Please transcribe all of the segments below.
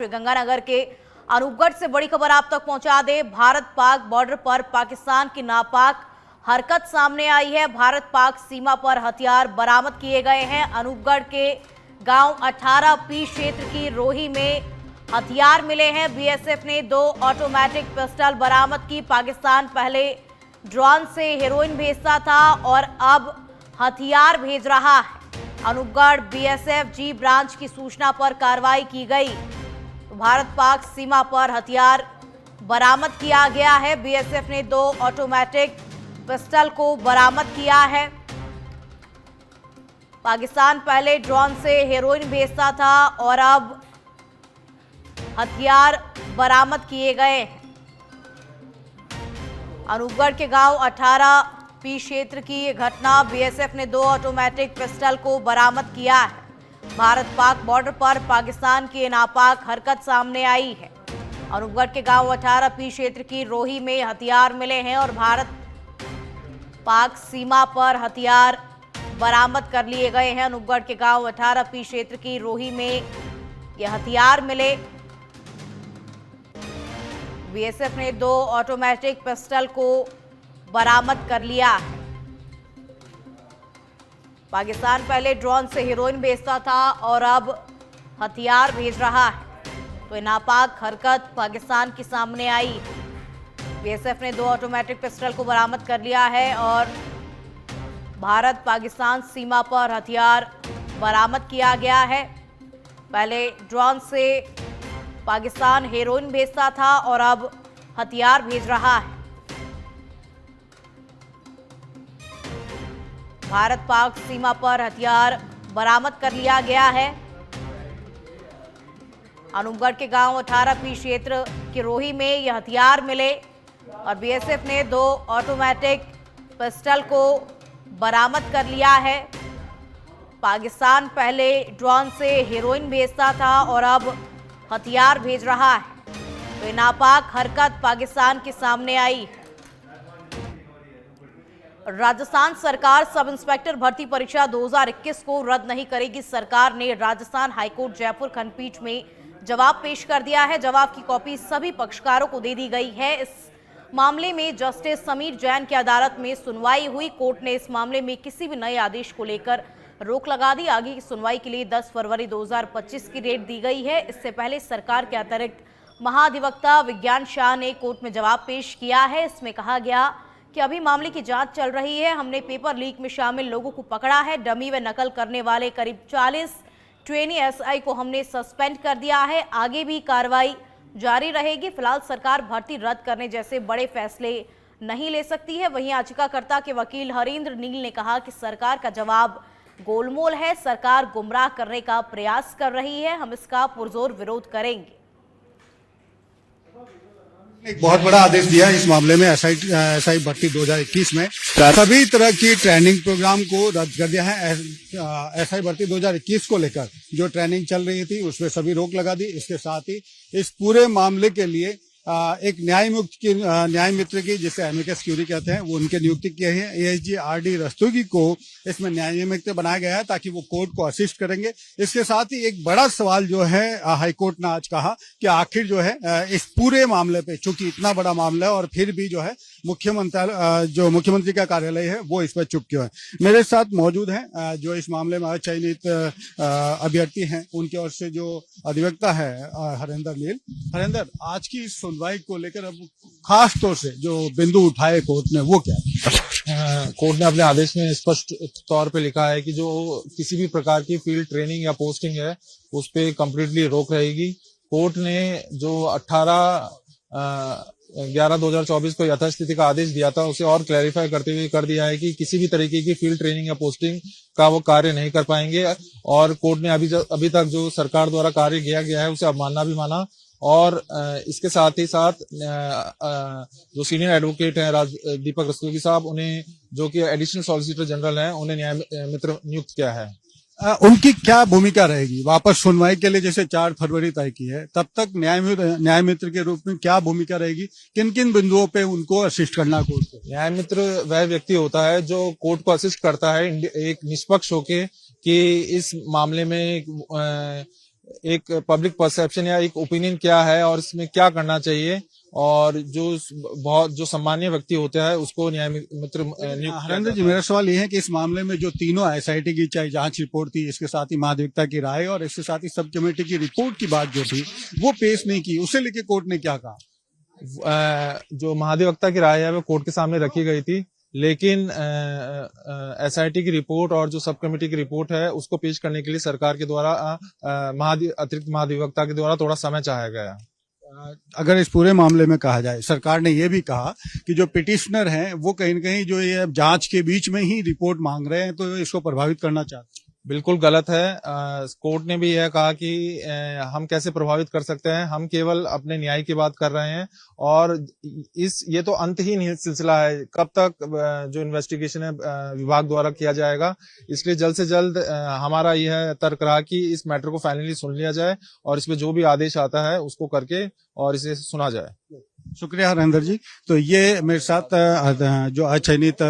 गंगानगर के अनूपगढ़ से बड़ी खबर आप तक पहुंचा दे। भारत पाक बॉर्डर पर पाकिस्तान की नापाक हरकत सामने आई है। भारत पाक सीमा पर हथियार बरामद किए गए हैं। अनूपगढ़ के गांव 18P क्षेत्र की रोही में हथियार मिले हैं। बीएसएफ ने 2 ऑटोमेटिक पिस्टल बरामद की। पाकिस्तान पहले ड्रोन से हेरोइन भेजता था और अब हथियार भेज रहा है। अनूपगढ़ बीएसएफ जी ब्रांच की सूचना पर कार्रवाई की गई। भारत पाक सीमा पर हथियार बरामद किया गया है। बीएसएफ ने 2 ऑटोमेटिक पिस्टल को बरामद किया है। पाकिस्तान पहले ड्रोन से हेरोइन भेजता था और अब हथियार बरामद किए गए हैं। अनूपगढ़ के गांव 18P क्षेत्र की ये घटना। बीएसएफ ने 2 ऑटोमेटिक पिस्टल को बरामद किया है। भारत पाक बॉर्डर पर पाकिस्तान की नापाक हरकत सामने आई है। अनूपगढ़ के गांव 18P क्षेत्र की रोही में हथियार मिले हैं और भारत पाक सीमा पर हथियार बरामद कर लिए गए हैं। अनूपगढ़ के गांव 18P क्षेत्र की रोही में ये हथियार मिले। बीएसएफ ने 2 ऑटोमेटिक पिस्टल को बरामद कर लिया है। पाकिस्तान पहले ड्रोन से हेरोइन भेजता था और अब हथियार भेज रहा है। तो नापाक हरकत पाकिस्तान के सामने आई। बीएसएफ ने 2 ऑटोमेटिक पिस्टल को बरामद कर लिया है और भारत पाकिस्तान सीमा पर हथियार बरामद किया गया है। पहले ड्रोन से पाकिस्तान हेरोइन भेजता था और अब हथियार भेज रहा है। भारत पाक सीमा पर हथियार बरामद कर लिया गया है। अनूपगढ़ के गांव 18P क्षेत्र की रोही में यह हथियार मिले और बीएसएफ ने 2 ऑटोमेटिक पिस्टल को बरामद कर लिया है। पाकिस्तान पहले ड्रोन से हेरोइन भेजता था और अब हथियार भेज रहा है। तो ये नापाक हरकत पाकिस्तान के सामने आई। राजस्थान सरकार सब इंस्पेक्टर भर्ती परीक्षा 2021 को रद्द नहीं करेगी। सरकार ने राजस्थान हाईकोर्ट जयपुर खंडपीठ में जवाब पेश कर दिया है। जवाब की कॉपी सभी पक्षकारों को दे दी गई है। इस मामले में जस्टिस समीर जैन की अदालत में सुनवाई हुई। कोर्ट ने इस मामले में किसी भी नए आदेश को लेकर रोक लगा दी। आगे की सुनवाई के लिए 10 फरवरी 2025 की डेट दी गई है। इससे पहले सरकार के अतिरिक्त महाधिवक्ता विज्ञान शाह ने कोर्ट में जवाब पेश किया है। इसमें कहा गया कि अभी मामले की जांच चल रही है। हमने पेपर लीक में शामिल लोगों को पकड़ा है। डमी व नकल करने वाले करीब 40 ट्रेनी एसआई को हमने सस्पेंड कर दिया है। आगे भी कार्रवाई जारी रहेगी। फिलहाल सरकार भर्ती रद्द करने जैसे बड़े फैसले नहीं ले सकती है। वहीं याचिकाकर्ता के वकील हरेंद्र नील ने कहा कि सरकार का जवाब गोलमोल है। सरकार गुमराह करने का प्रयास कर रही है। हम इसका पुरजोर विरोध करेंगे। एक बहुत बड़ा आदेश दिया है इस मामले में। एसआई भर्ती 2021 में सभी तरह की ट्रेनिंग प्रोग्राम को रद्द कर दिया है। एसआई भर्ती 2021 को लेकर जो ट्रेनिंग चल रही थी उसमें सभी रोक लगा दी। इसके साथ ही इस पूरे मामले के लिए एक न्याय मित्र की, जिसे एमिकस क्यूरी कहते हैं, वो उनके नियुक्ति किए हैं। एएसजी आरडी रस्तोगी को इसमें न्याय मित्र बनाया गया है ताकि वो कोर्ट को असिस्ट करेंगे। इसके साथ ही एक बड़ा सवाल जो है हाईकोर्ट ने आज कहा कि आखिर जो है इस पूरे मामले पे, चूंकि इतना बड़ा मामला है और फिर भी जो है मुख्यमंत्री का कार्यालय है वो इस पर चुप क्यों है। मेरे साथ मौजूद हैं जो इस मामले में चयनित अभ्यर्थी हैं, उनकी ओर से जो अधिवक्ता है हरेंद्र नील। हरेंद्र, आज की सुनवाई को लेकर अब खास तौर से जो बिंदु उठाए कोर्ट ने वो क्या है? कोर्ट ने अपने आदेश में स्पष्ट तौर पे लिखा है कि जो किसी भी प्रकार की फील्ड ट्रेनिंग या पोस्टिंग है उस पे कम्प्लीटली रोक रहेगी। कोर्ट ने जो 18/11/2024 को यथास्थिति का आदेश दिया था उसे और क्लैरिफाई करते हुए कर दिया है कि किसी भी तरीके की फील्ड ट्रेनिंग या पोस्टिंग का वो कार्य नहीं कर पाएंगे। और कोर्ट ने अभी तक जो सरकार द्वारा कार्य किया गया है उसे अवमानना भी माना। और इसके साथ ही साथ जो सीनियर एडवोकेट हैं दीपक रस्तोगी साहब, उन्हें जो कि एडिशनल सॉलिसिटर जनरल हैं, उन्हें न्याय मित्र नियुक्त किया है। उनकी क्या भूमिका रहेगी वापस सुनवाई के लिए? जैसे 4 फरवरी तय की है, तब तक न्याय मित्र के रूप में क्या भूमिका रहेगी? किन किन बिंदुओं पे उनको असिस्ट करना कोर्ट को? न्याय मित्र वह व्यक्ति होता है जो कोर्ट को असिस्ट करता है एक निष्पक्ष होके कि इस मामले में एक पब्लिक परसेप्शन या एक ओपिनियन क्या है और इसमें क्या करना चाहिए, और जो सम्मानीय व्यक्ति होता है उसको न्याय मित्र नियुक्त। हरेंद्र जी, मेरा सवाल ये है कि इस मामले में जो तीनों एसआईटी की चाहे जांच रिपोर्ट थी, इसके साथ ही महाधिवक्ता की राय और इसके साथ ही सब कमेटी की रिपोर्ट की बात जो थी वो पेश नहीं की, उसे लेके कोर्ट ने क्या कहा? जो महाधिवक्ता की राय है वो कोर्ट के सामने रखी गई थी, लेकिन एसआईटी की रिपोर्ट और जो सब कमेटी की रिपोर्ट है उसको पेश करने के लिए सरकार के द्वारा अतिरिक्त महाधिवक्ता के द्वारा थोड़ा समय चाहा गया। अगर इस पूरे मामले में कहा जाए, सरकार ने यह भी कहा कि जो पिटिशनर हैं वो कहीं न कहीं जो ये जांच के बीच में ही रिपोर्ट मांग रहे हैं, तो इसको प्रभावित करना चाहते हैं। बिल्कुल गलत है। कोर्ट ने भी यह कहा कि हम कैसे प्रभावित कर सकते हैं, हम केवल अपने न्याय की बात कर रहे हैं, और ये तो अंतहीन सिलसिला है, कब तक जो इन्वेस्टिगेशन है विभाग द्वारा किया जाएगा। इसलिए जल्द से जल्द हमारा यह तर्क रहा कि इस मैटर को फाइनली सुन लिया जाए और इसमें जो भी आदेश आता है उसको करके और इसे सुना जाए। शुक्रिया हरेंद्र जी। तो ये मेरे साथ जो अचयनित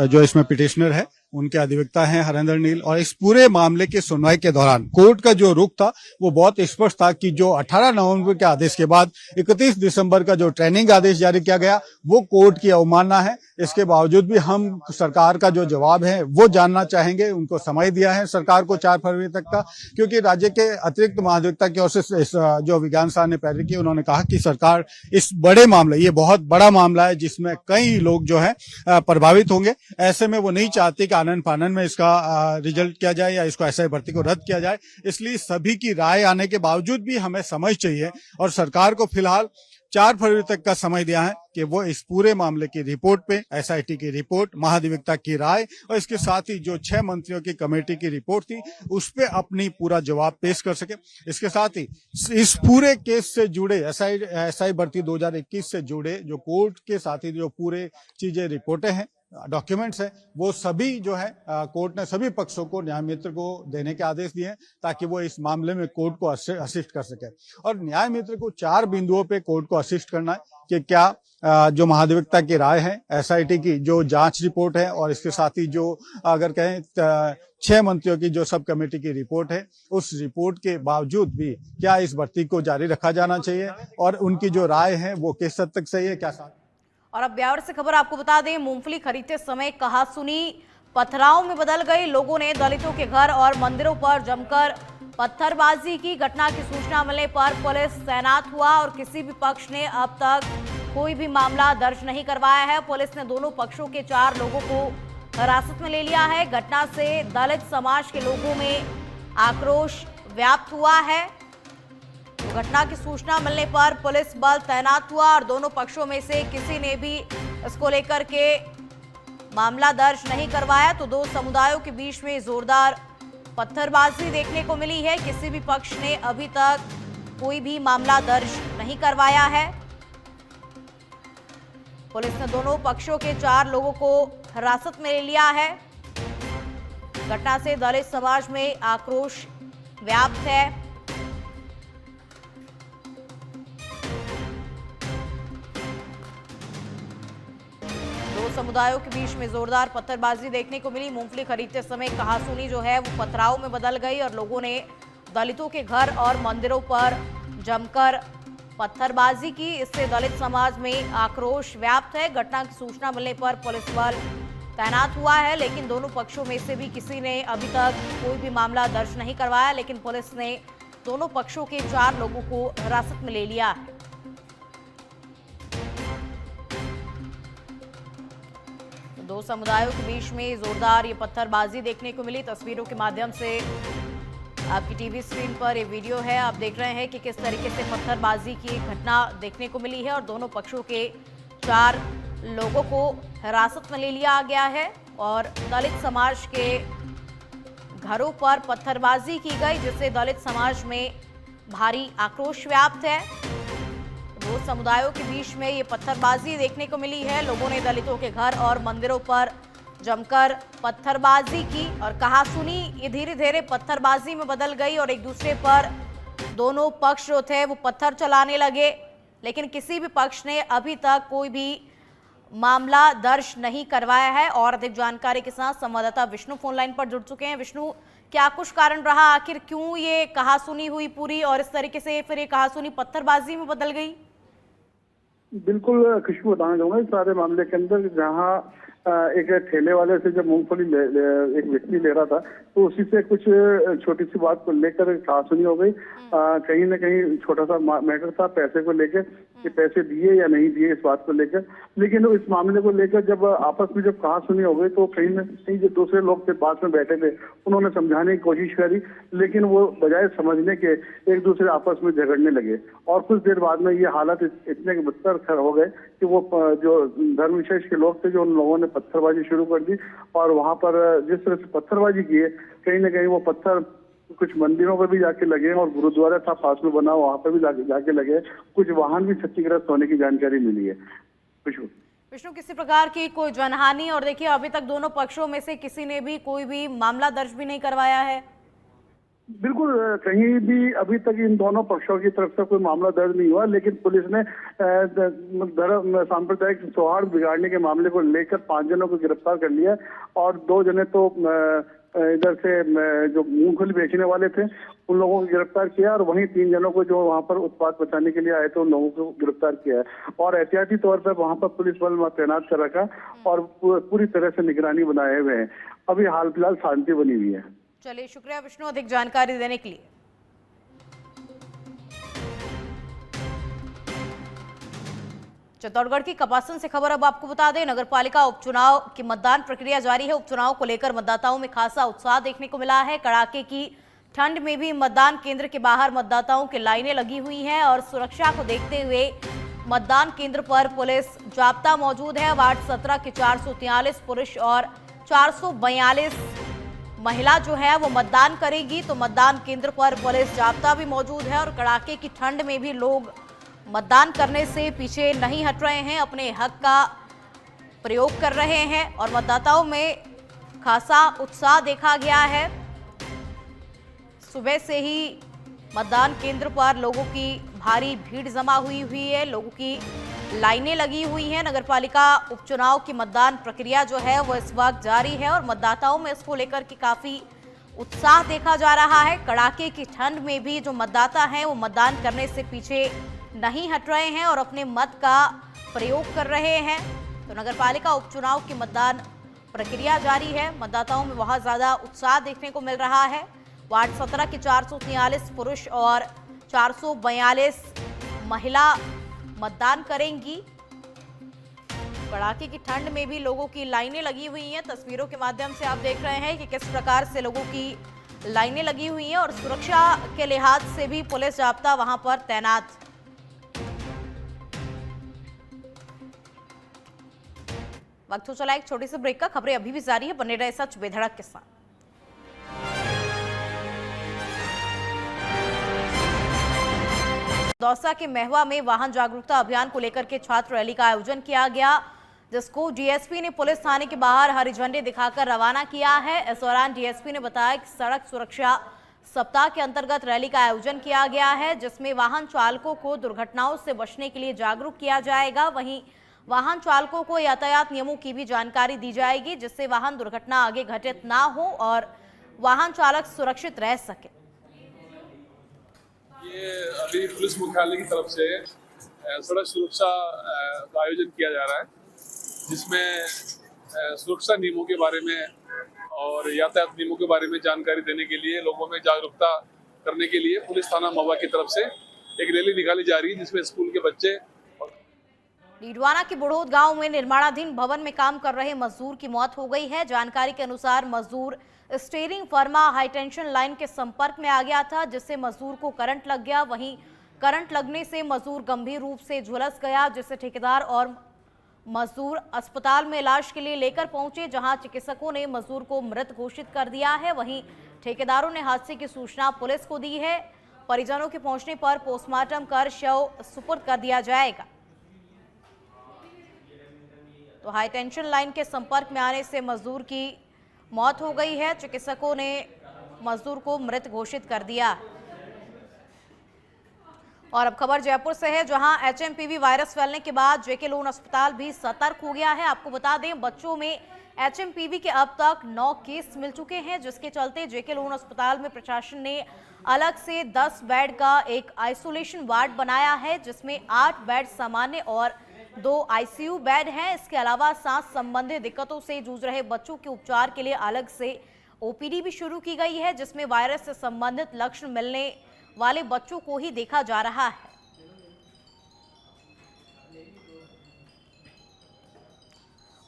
जो इसमें पिटिशनर है उनके अधिवक्ता हैं हरेंद्र नील, और इस पूरे मामले की सुनवाई के दौरान कोर्ट का जो रुख था वो बहुत स्पष्ट था कि जो 18 नवंबर के आदेश के बाद 31 दिसंबर का जो ट्रेनिंग आदेश जारी किया गया वो कोर्ट की अवमानना है। इसके बावजूद भी हम सरकार का जो जवाब है वो जानना चाहेंगे। उनको समय दिया है सरकार को 4 फरवरी तक का, क्योंकि राज्य के अतिरिक्त महाधिवक्ता की ओर से जो विज्ञान साह ने पैरवी की, उन्होंने कहा कि सरकार इस बड़े मामले, ये बहुत बड़ा मामला है जिसमें कई लोग जो है प्रभावित होंगे, ऐसे में वो नहीं चाहती कि आनन फानन में इसका रिजल्ट किया जाए या इसको एसआई भर्ती को रद्द किया जाए। इसलिए सभी की राय आने के बावजूद भी हमें समझ चाहिए, और सरकार को फिलहाल 4 फरवरी तक का समय दिया है कि वो इस पूरे मामले की रिपोर्ट पे, एसआईटी की रिपोर्ट, महाधिवक्ता की राय और इसके साथ ही जो 6 मंत्रियों की कमेटी की रिपोर्ट थी उस पे अपनी पूरा जवाब पेश कर सके। इसके साथ ही इस पूरे केस से जुड़े एसआई भर्ती 2021 से जुड़े जो कोर्ट के साथ ही जो पूरे चीजें, रिपोर्टें हैं, डॉक्यूमेंट्स है, वो सभी जो है कोर्ट ने सभी पक्षों को, न्याय मित्र को देने के आदेश दिए हैं ताकि वो इस मामले में कोर्ट को असिस्ट कर सके। और न्याय मित्र को 4 बिंदुओं पे कोर्ट को असिस्ट करना है कि क्या जो महाधिवक्ता की राय है, एसआईटी की जो जांच रिपोर्ट है और इसके साथ ही जो अगर कहें 6 मंत्रियों की जो सब कमेटी की रिपोर्ट है, उस रिपोर्ट के बावजूद भी क्या इस भर्ती को जारी रखा जाना चाहिए और उनकी जो राय है वो किस हद तक सही है, क्या साथ। और अब ब्यावर से खबर आपको बता दें, मूंगफली खरीदते समय कहासुनी पथराव में बदल गई। लोगों ने दलितों के घर और मंदिरों पर जमकर पत्थरबाजी की। घटना की सूचना मिलने पर पुलिस तैनात हुआ और किसी भी पक्ष ने अब तक कोई भी मामला दर्ज नहीं करवाया है। पुलिस ने दोनों पक्षों के 4 लोगों को हिरासत में ले लिया है। घटना से दलित समाज के लोगों में आक्रोश व्याप्त हुआ है। घटना की सूचना मिलने पर पुलिस बल तैनात हुआ और दोनों पक्षों में से किसी ने भी इसको लेकर के मामला दर्ज नहीं करवाया। तो 2 समुदायों के बीच में जोरदार पत्थरबाजी देखने को मिली है। किसी भी पक्ष ने अभी तक कोई भी मामला दर्ज नहीं करवाया है। पुलिस ने दोनों पक्षों के 4 लोगों को हिरासत में ले लिया है। घटना से दलित समाज में आक्रोश व्याप्त है। समुदायों के बीच में जोरदार पत्थरबाजी देखने को मिली। मूंगफली खरीदते समय कहासुनी जो है वो पथराव में बदल गई और लोगों ने दलितों के घर और मंदिरों पर जमकर पत्थरबाजी की। इससे दलित समाज में आक्रोश व्याप्त है। घटना की सूचना मिलने पर पुलिस बल तैनात हुआ है, लेकिन दोनों पक्षों में से भी किसी ने अभी तक कोई भी मामला दर्ज नहीं करवाया। लेकिन पुलिस ने दोनों पक्षों के 4 लोगों को हिरासत में ले लिया है। दो समुदायों के बीच में जोरदार ये पत्थरबाजी देखने को मिली। तस्वीरों के माध्यम से आपकी टीवी स्क्रीन पर ये वीडियो है, आप देख रहे हैं कि किस तरीके से पत्थरबाजी की घटना देखने को मिली है और दोनों पक्षों के 4 लोगों को हिरासत में ले लिया गया है और दलित समाज के घरों पर पत्थरबाजी की गई, जिससे दलित समाज में भारी आक्रोश व्याप्त है। 2 समुदायों के बीच में ये पत्थरबाजी देखने को मिली है। लोगों ने दलितों के घर और मंदिरों पर जमकर पत्थरबाजी की और कहासुनी ये धीरे धीरे पत्थरबाजी में बदल गई और एक दूसरे पर दोनों पक्ष जो थे वो पत्थर चलाने लगे। लेकिन किसी भी पक्ष ने अभी तक कोई भी मामला दर्ज नहीं करवाया है। और अधिक जानकारी के साथ संवाददाता विष्णु फोन लाइन पर जुड़ चुके हैं। विष्णु, क्या कुछ कारण रहा, आखिर क्यों ये कहासुनी हुई पूरी और इस तरीके से फिर ये कहासुनी पत्थरबाजी में बदल गई? बिल्कुल खुशबू बताना चाहूंगा इस सारे मामले के अंदर, जहां एक ठेले वाले से जब मूंगफली एक व्यक्ति ले रहा था तो उसी से कुछ छोटी सी बात को लेकर कहासुनी हो गई। कहीं ना कहीं छोटा सा मैटर था पैसे को लेकर कि पैसे दिए या नहीं दिए इस बात को लेकर। लेकिन इस मामले को लेकर जब आपस में जब कहासुनी हो गई तो कहीं ना कहीं जो दूसरे लोग थे पास में बैठे थे उन्होंने समझाने की कोशिश करी, लेकिन वो बजाय समझने के एक दूसरे आपस में झगड़ने लगे और कुछ देर बाद में ये हालत इतने बदतर हो गए कि वो जो धर्म विशेष के लोग थे जो उन लोगों ने पत्थरबाजी शुरू कर दी और वहां पर जिस तरह से पत्थरबाजी की है कहीं ना कहीं वो पत्थर कुछ मंदिरों पर भी जाके लगे और गुरुद्वारा था पास में बना वहां पर भी जाके लगे। कुछ वाहन भी क्षतिग्रस्त होने की जानकारी मिली है। विष्णु, किसी प्रकार की कोई जनहानि, और देखिए अभी तक दोनों पक्षों में से किसी ने भी कोई भी मामला दर्ज भी नहीं करवाया है? बिल्कुल, कहीं भी अभी तक इन दोनों पक्षों की तरफ से कोई मामला दर्ज नहीं हुआ, लेकिन पुलिस ने धर्म सांप्रदायिक सौहार्द बिगाड़ने के मामले को लेकर 5 जनों को गिरफ्तार कर लिया और 2 जने तो इधर से जो मूंगफली बेचने वाले थे उन लोगों को गिरफ्तार किया और वहीं 3 जनों को जो वहां पर उत्पाद बचाने के लिए आए थे उन लोगों को गिरफ्तार किया है और एहतियाती तौर पर वहां पर पुलिस बल तैनात कर रखा और पूरी तरह से निगरानी बनाए हुए हैं। अभी हाल फिलहाल शांति बनी हुई है। चलिए, शुक्रिया विष्णु अधिक जानकारी देने के लिए। चित्तौड़गढ़ की कपासन से खबर अब आपको बता दें, नगरपालिका उपचुनाव की मतदान प्रक्रिया जारी है। उपचुनाव को लेकर मतदाताओं में खासा उत्साह देखने को मिला है। कड़ाके की ठंड में भी मतदान केंद्र के बाहर मतदाताओं की लाइनें लगी हुई हैं और सुरक्षा को देखते हुए मतदान केंद्र पर पुलिस जाब्ता मौजूद है। वार्ड 17 के 443 पुरुष और 442 महिला जो है वो मतदान करेगी, तो मतदान केंद्र पर पुलिस जाब्ता भी मौजूद है और कड़ाके की ठंड में भी लोग मतदान करने से पीछे नहीं हट रहे हैं, अपने हक का प्रयोग कर रहे हैं और मतदाताओं में खासा उत्साह देखा गया है। सुबह से ही मतदान केंद्र पर लोगों की भारी भीड़ जमा हुई है, लोगों की लाइनें लगी हुई हैं। नगरपालिका उपचुनाव की मतदान प्रक्रिया जो है वो इस वक्त जारी है और मतदाताओं में इसको लेकर के काफी उत्साह देखा जा रहा है। कड़ाके की ठंड में भी जो मतदाता हैं वो मतदान करने से पीछे नहीं हट रहे हैं और अपने मत का प्रयोग कर रहे हैं। तो नगरपालिका उपचुनाव की मतदान प्रक्रिया जारी है, मतदाताओं में बहुत ज्यादा उत्साह देखने को मिल रहा है। वार्ड 17 के 443 पुरुष और 442 महिला मतदान करेंगी। कड़ाके की ठंड में भी लोगों की लाइनें लगी हुई हैं। तस्वीरों के माध्यम से आप देख रहे हैं कि किस प्रकार से लोगों की लाइनें लगी हुई हैं और सुरक्षा के लिहाज से भी पुलिस जाब्ता वहां पर तैनात। वक्त हो चला एक छोटे से ब्रेक का, खबरें अभी भी जारी है, बने रहे सच बेधड़क के साथ। दौसा के महवा में वाहन जागरूकता अभियान को लेकर के छात्र रैली का आयोजन किया गया, जिसको डीएसपी ने पुलिस थाने के बाहर हरी झंडी दिखाकर रवाना किया है। इस दौरान डीएसपी ने बताया कि सड़क सुरक्षा सप्ताह के अंतर्गत रैली का आयोजन किया गया है, जिसमें वाहन चालकों को दुर्घटनाओं से बचने के लिए जागरूक किया जाएगा। वहीं वाहन चालकों को यातायात नियमों की भी जानकारी दी जाएगी, जिससे वाहन दुर्घटना आगे घटित ना हो और वाहन चालक सुरक्षित रह सके। ये अभी पुलिस मुख्यालय की तरफ से सड़क सुरक्षा का आयोजन किया जा रहा है, जिसमें सुरक्षा नियमों के बारे में और यातायात नियमों के बारे में जानकारी देने के लिए, लोगों में जागरूकता करने के लिए पुलिस थाना महवा की तरफ से एक रैली निकाली जा रही है, जिसमें स्कूल के बच्चे। डीडवाना के बुढ़ोद गांव में निर्माणाधीन भवन में काम कर रहे मजदूर की मौत हो गई है। जानकारी के अनुसार मजदूर स्टीयरिंग फर्मा हाईटेंशन लाइन के संपर्क में आ गया था, जिससे मजदूर को करंट लग गया। वहीं करंट लगने से मजदूर गंभीर रूप से झुलस गया, जिससे ठेकेदार और मजदूर अस्पताल में इलाज के लिए लेकर पहुंचे, जहां चिकित्सकों ने मजदूर को मृत घोषित कर दिया है। वहीं ठेकेदारों ने हादसे की सूचना पुलिस को दी है। परिजनों के पहुंचने पर पोस्टमार्टम कर शव सुपुर्द कर दिया जाएगा। तो हाई टेंशन लाइन के संपर्क में आने से मजदूर की मौत हो गई है। चिकित्सकों ने मजदूर को मृत घोषित कर दिया। और अब खबर जयपुर से है, जहां एचएमपीवी वायरस फैलने के बाद जेके लोन अस्पताल भी सतर्क हो गया है। आपको बता दें, बच्चों में एचएमपीवी के अब तक 9 केस मिल चुके हैं, जिसके चलते जेके लोन अस्पताल में प्रशासन ने अलग से 10 बेड का एक आइसोलेशन वार्ड बनाया है, जिसमें 8 बेड सामान्य और 2 आईसीयू बेड हैं। इसके अलावा सांस संबंधी दिक्कतों से जूझ रहे बच्चों के उपचार के लिए अलग से ओपीडी भी शुरू की गई है, जिसमें वायरस से संबंधित लक्षण मिलने वाले बच्चों को ही देखा जा रहा है।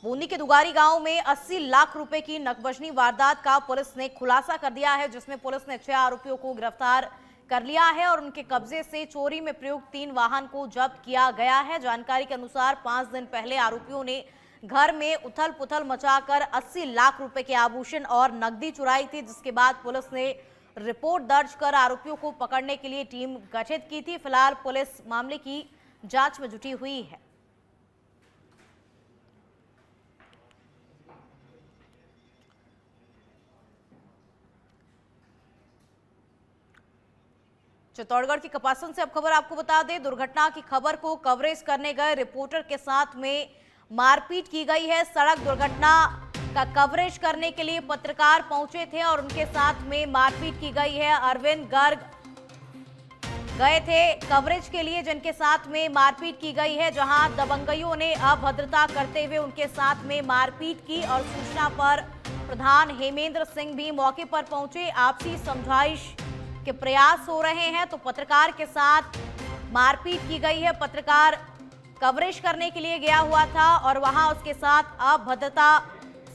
बूंदी के दुगारी गांव में 80 लाख रुपए की नकबजनी वारदात का पुलिस ने खुलासा कर दिया है, जिसमें पुलिस ने 6 आरोपियों को गिरफ्तार कर लिया है और उनके कब्जे से चोरी में प्रयुक्त 3 वाहन को जब्त किया गया है। जानकारी के अनुसार 5 दिन पहले आरोपियों ने घर में उथल पुथल मचाकर 80 लाख रुपए के आभूषण और नकदी चुराई थी, जिसके बाद पुलिस ने रिपोर्ट दर्ज कर आरोपियों को पकड़ने के लिए टीम गठित की थी। फिलहाल पुलिस मामले की जांच में जुटी हुई है। चित्तौड़गढ़ की कपासन से अब खबर आपको बता दें, दुर्घटना की खबर को कवरेज करने गए रिपोर्टर के साथ में मारपीट की गई है। सड़क दुर्घटना का कवरेज करने के लिए पत्रकार पहुंचे थे और उनके साथ में मारपीट की गई है। अरविंद गर्ग गए थे कवरेज के लिए, जिनके साथ में मारपीट की गई है, जहां दबंगइयों ने अभद्रता करते हुए उनके साथ में मारपीट की और सूचना पर प्रधान हेमेंद्र सिंह भी मौके पर पहुंचे। आपसी समझाइश के प्रयास हो रहे हैं, तो पत्रकार के साथ मारपीट की गई है। पत्रकार कवरेज करने के लिए गया हुआ था और वहां उसके साथ अभद्रता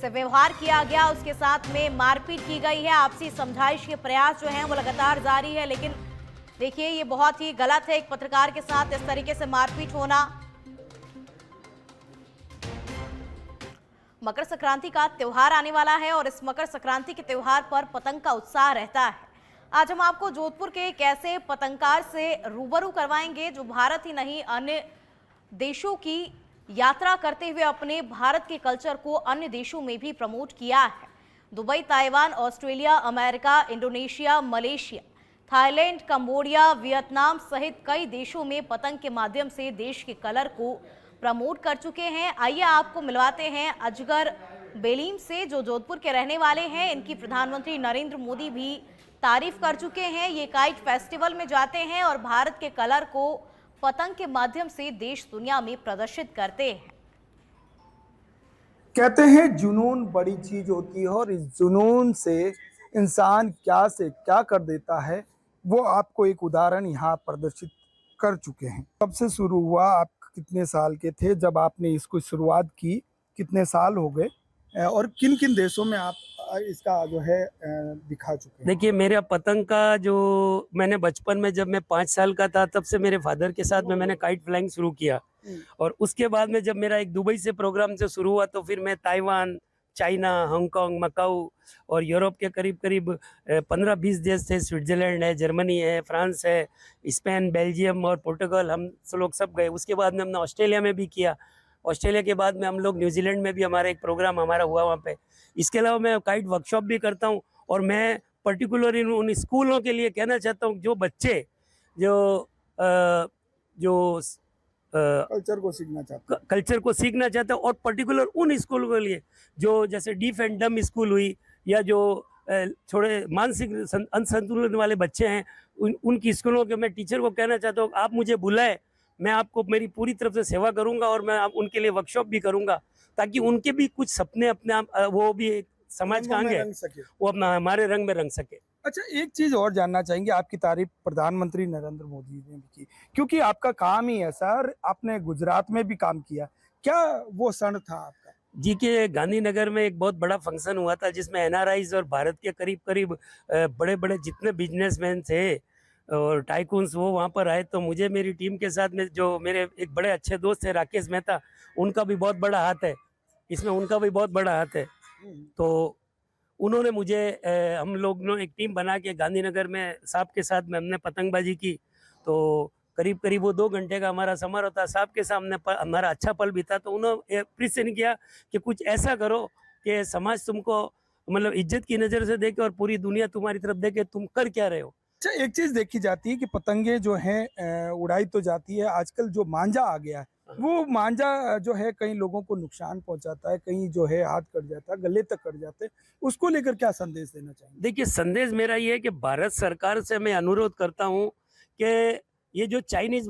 से व्यवहार किया गया, उसके साथ में मारपीट की गई है। आपसी समझाइश के प्रयास जो हैं वो लगातार जारी है, लेकिन देखिए ये बहुत ही गलत है एक पत्रकार के साथ इस तरीके से मारपीट होना। मकर संक्रांति का त्योहार आने वाला है और इस मकर संक्रांति के त्योहार पर पतंग का उत्साह रहता है। आज हम आपको जोधपुर के एक ऐसे पतंगकार से रूबरू करवाएंगे जो भारत ही नहीं अन्य देशों की यात्रा करते हुए अपने भारत के कल्चर को अन्य देशों में भी प्रमोट किया है। Dubai, Taiwan, Australia, America, Indonesia, Malaysia, Thailand, Cambodia, Vietnam सहित कई देशों में पतंग के माध्यम से देश के कलर को प्रमोट कर चुके हैं। आइए आपको मिलवाते हैं अजगर बेलीम से, जो जोधपुर के रहने वाले हैं। इनकी प्रधानमंत्री नरेंद्र मोदी भी तारीफ कर चुके हैं। ये काइट फेस्टिवल में जाते हैं और भारत के कलर को पतंग के माध्यम से देश दुनिया में प्रदर्शित करते हैं। कहते हैं जुनून बड़ी चीज होती है और इस जुनून से इंसान क्या से क्या कर देता है, वो आपको एक उदाहरण यहाँ प्रदर्शित कर चुके हैं। कब से शुरू हुआ, आप कितने साल के थे जब आपने इसको शुरुआत की, कितने साल हो गए और किन किन देशों में आप इसका जो है दिखा चुके हैं? देखिए, मेरा पतंग का जो मैंने बचपन में जब मैं 5 साल का था तब से मेरे फादर के साथ में मैंने काइट फ्लाइंग शुरू किया और उसके बाद में जब मेरा एक दुबई से प्रोग्राम से शुरू हुआ तो फिर मैं ताइवान, चाइना, हांगकांग, मकाऊ और यूरोप के करीब करीब 15-20 देश थे। स्विट्जरलैंड है, जर्मनी है, फ्रांस है, स्पेन, बेल्जियम और पोर्टुगल, हम लोग सब गए। उसके बाद में हमने ऑस्ट्रेलिया में भी किया। ऑस्ट्रेलिया के बाद में हम लोग न्यूजीलैंड में भी हमारा एक प्रोग्राम हमारा हुआ वहाँ पे। इसके अलावा मैं काइट वर्कशॉप भी करता हूँ और मैं पर्टिकुलरली उन स्कूलों के लिए कहना चाहता हूँ जो बच्चे जो कल्चर को सीखना चाहते हैं और पर्टिकुलर उन स्कूलों के लिए जो जैसे डीफ एंड डम स्कूल हुई या जो थोड़े मानसिक असंतुलन वाले बच्चे हैं, उनकी स्कूलों के मैं टीचर को कहना चाहता हूँ आप मुझे बुलाएं, मैं आपको मेरी पूरी तरफ से सेवा करूंगा और मैं उनके लिए वर्कशॉप भी करूंगा ताकि उनके भी कुछ सपने अपने आप वो भी समाज का अंग है, वो अपना हमारे रंग में रंग सके। अच्छा, एक चीज और जानना चाहेंगे, आपकी तारीफ प्रधानमंत्री नरेंद्र मोदी ने भी की क्योंकि आपका काम ही ऐसा, आपने गुजरात में भी काम किया, क्या वो क्षण था आपका? जी के गांधीनगर में एक बहुत बड़ा फंक्शन हुआ था जिसमें एनआरआईज और भारत के करीब करीब बड़े बड़े जितने बिजनेसमैन थे और टाइकून्स वो वहाँ पर आए। तो मुझे मेरी टीम के साथ में जो मेरे एक बड़े अच्छे दोस्त थे राकेश मेहता, उनका भी बहुत बड़ा हाथ है इसमें, उनका भी बहुत बड़ा हाथ है। तो उन्होंने मुझे हम लोग ने एक टीम बना के गांधीनगर में साहब के साथ में हमने पतंगबाजी की। तो करीब करीब वो 2 घंटे का हमारा समारोह था, साहब के सामने हमारा अच्छा पल बीता। तो उन्होंने प्रेजेंट किया कि कुछ ऐसा करो कि समाज तुमको मतलब इज्जत की नज़र से देखे और पूरी दुनिया तुम्हारी तरफ देखे, तुम कर क्या रहे हो। अच्छा, एक चीज देखी जाती है कि पतंगे जो हैं उड़ाई तो जाती है, आजकल जो मांझा आ गया है वो मांझा जो है कई लोगों को नुकसान पहुंचाता है, कहीं जो है हाथ कट जाता है, गले तक कट जाते हैं, उसको लेकर क्या संदेश देना चाहेंगे? देखिए, संदेश मेरा ये है कि भारत सरकार से मैं अनुरोध करता हूँ कि ये जो चाइनीज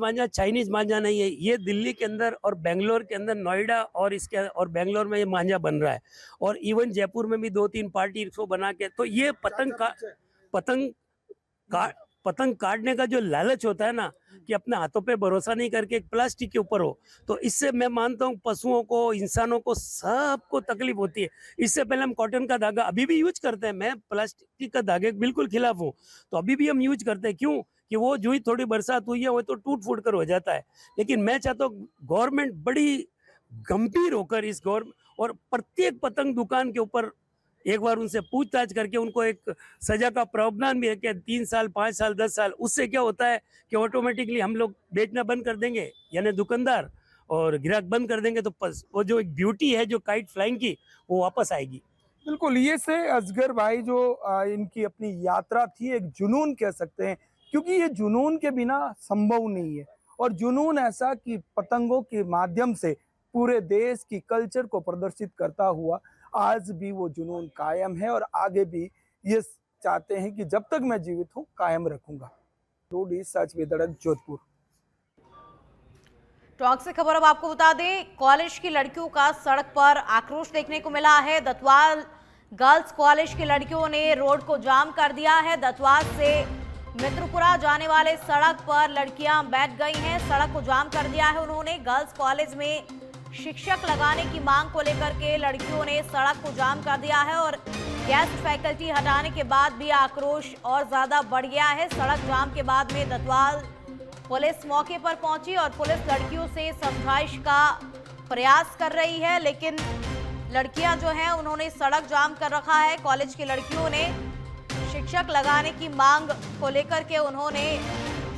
मांझा नहीं है, ये दिल्ली के अंदर और बेंगलोर के अंदर, नोएडा और इसके और बेंगलोर में ये मांझा बन रहा है, और इवन जयपुर में भी 2-3 पार्टी इसको बना के, तो ये पतंग काटने का जो लालच होता है ना, कि अपने हाथों पे भरोसा नहीं करके एक प्लास्टिक के ऊपर हो, तो इससे मैं मानता हूँ पशुओं को, इंसानों को, सबको तकलीफ होती है। इससे पहले हम कॉटन का धागा अभी भी यूज करते हैं, मैं प्लास्टिक का धागे के बिल्कुल खिलाफ हूँ, तो अभी भी हम यूज करते हैं। क्यों? कि वो जो ही थोड़ी बरसात हुई है वो तो टूट फूट कर हो जाता है। लेकिन मैं चाहता हूँ गवर्नमेंट बड़ी गंभीर होकर इस और प्रत्येक पतंग दुकान के ऊपर एक बार उनसे पूछताछ करके उनको एक सजा का प्रावधान भी है कि 3 साल, 5 साल, 10 साल। उससे क्या होता है कि ऑटोमेटिकली हम लोग बेचना बंद कर देंगे, यानी दुकानदार, और ग्राहक बंद कर देंगे, तो वो जो एक ब्यूटी है जो काइट फ्लाइंग की, वो वापस आएगी। बिल्कुल, ये से असगर भाई जो इनकी अपनी यात्रा थी, एक जुनून कह सकते हैं, क्योंकि ये जुनून के बिना संभव नहीं है, और जुनून ऐसा कि पतंगों के माध्यम से पूरे देश की कल्चर को प्रदर्शित करता हुआ आज भी वो जुनून कायम है, और आगे भी ये चाहते हैं कि जब तक मैं जीवित हूँ कायम रखूंगा। रोडी सच विदड़क, जोधपुर। टॉक से खबर अब आपको बता दें, कॉलेज की लड़कियों का सड़क पर आक्रोश देखने को मिला है। दतवाल गर्ल्स कॉलेज की लड़कियों ने रोड को जाम कर दिया है। दतवाल से मित्रपुरा जाने वाले सड़क पर लड़कियां बैठ गई हैं, सड़क को जाम कर दिया है उन्होंने। गर्ल्स कॉलेज में शिक्षक लगाने की मांग को लेकर के लड़कियों ने सड़क को जाम कर दिया है, और गेस्ट फैकल्टी हटाने के बाद भी आक्रोश और ज्यादा बढ़ गया है। सड़क जाम के बाद में दतवाल पुलिस मौके पर पहुंची और पुलिस लड़कियों से समझाइश का प्रयास कर रही है, लेकिन लड़कियां जो हैं उन्होंने सड़क जाम कर रखा है। कॉलेज की लड़कियों ने शिक्षक लगाने की मांग को लेकर के उन्होंने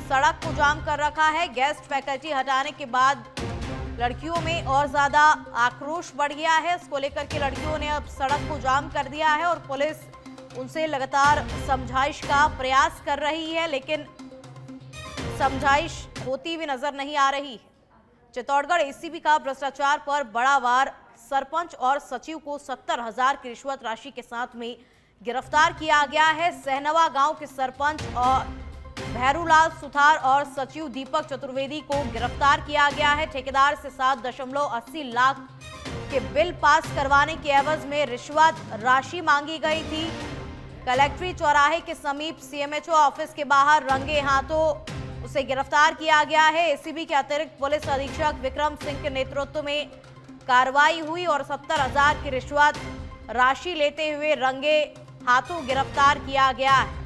सड़क को जाम कर रखा है। गेस्ट फैकल्टी हटाने के बाद लड़कियों में और ज्यादा आक्रोश बढ़ गया है। इसको लेकर के लड़कियों ने अब सड़क को जाम कर दिया है और पुलिस उनसे लगातार समझाइश का प्रयास कर रही है, लेकिन समझाइश होती भी नजर नहीं आ रही है। चित्तौड़गढ़ एसीबी का भ्रष्टाचार पर बड़ा वार, सरपंच और सचिव को 70,000 की रिश्वत राशि के साथ में गिरफ्तार किया गया है। सहनवा गांव के सरपंच और भैरूलाल सुथार और सचिव दीपक चतुर्वेदी को गिरफ्तार किया गया है। ठेकेदार से 7.80 लाख के बिल पास करवाने के एवज में रिश्वत राशि मांगी गई थी। कलेक्ट्रेट चौराहे के समीप सीएमएचओ ऑफिस के बाहर रंगे हाथों उसे गिरफ्तार किया गया है। एसीबी के अतिरिक्त पुलिस अधीक्षक विक्रम सिंह के नेतृत्व में कार्रवाई हुई और 70,000 की रिश्वत राशि लेते हुए रंगे हाथों गिरफ्तार किया गया है।